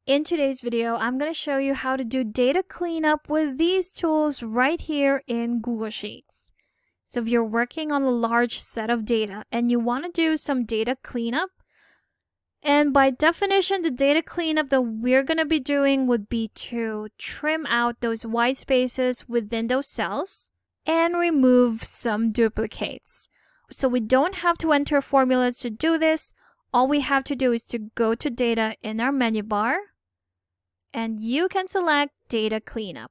In today's video, I'm going to show you how to do data cleanup with these tools right here in Google Sheets. So if you're working on a large set of data and you want to do some data cleanup, and by definition, the data cleanup that we're going to be doing would be to trim out those white spaces within those cells and remove some duplicates. So we don't have to enter formulas to do this. All we have to do is to go to data in our menu bar, and you can select data cleanup.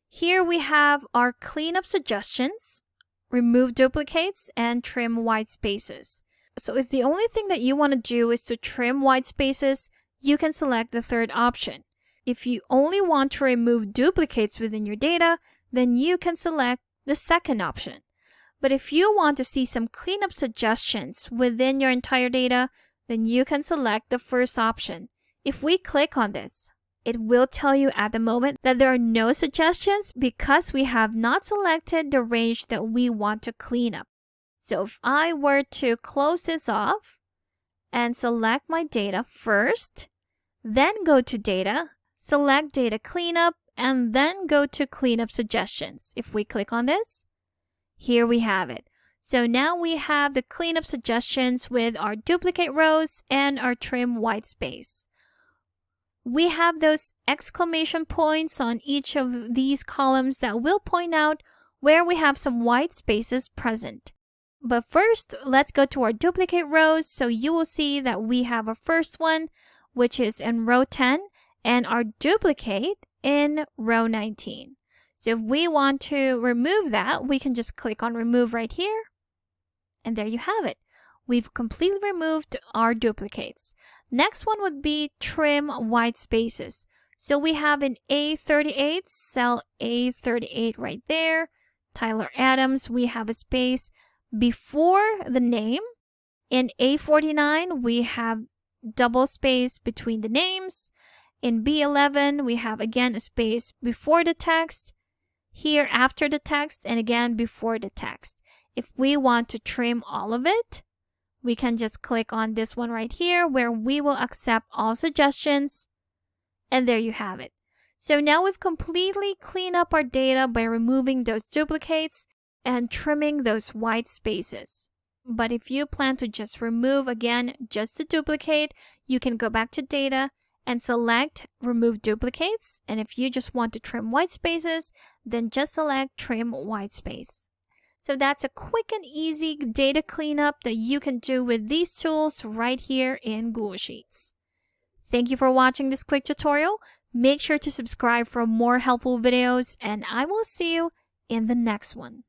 Here we have our cleanup suggestions, remove duplicates, and trim white spaces. So if the only thing that you want to do is to trim white spaces, you can select the third option. If you only want to remove duplicates within your data, then you can select the second option. But if you want to see some cleanup suggestions within your entire data, then you can select the first option. If we click on this, it will tell you at the moment that there are no suggestions because we have not selected the range that we want to clean up. So if I were to close this off and select my data first, then go to data, select data cleanup, and then go to cleanup suggestions. If we click on this, here we have it. So now we have the cleanup suggestions with our duplicate rows and our trim white space. We have those exclamation points on each of these columns that will point out where we have some white spaces present. But first, let's go to our duplicate rows. So you will see that we have our first one, which is in row 10, and our duplicate in row 19. So if we want to remove that, we can just click on remove right here. And there you have it. We've completely removed our duplicates. Next one would be trim white spaces. So we have in A38, cell A38 right there. Tyler Adams, we have a space before the name. In A49, we have double space between the names. In B11, we have again a space before the text, here after the text, and again before the text. If we want to trim all of it, we can just click on this one right here where we will accept all suggestions. And there you have it. So now we've completely cleaned up our data by removing those duplicates and trimming those white spaces. But if you plan to just remove again just the duplicate, you can go back to data and select remove duplicates. And if you just want to trim white spaces, then just select trim white space. So that's a quick and easy data cleanup that you can do with these tools right here in Google Sheets. Thank you for watching this quick tutorial. Make sure to subscribe for more helpful videos, and I will see you in the next one.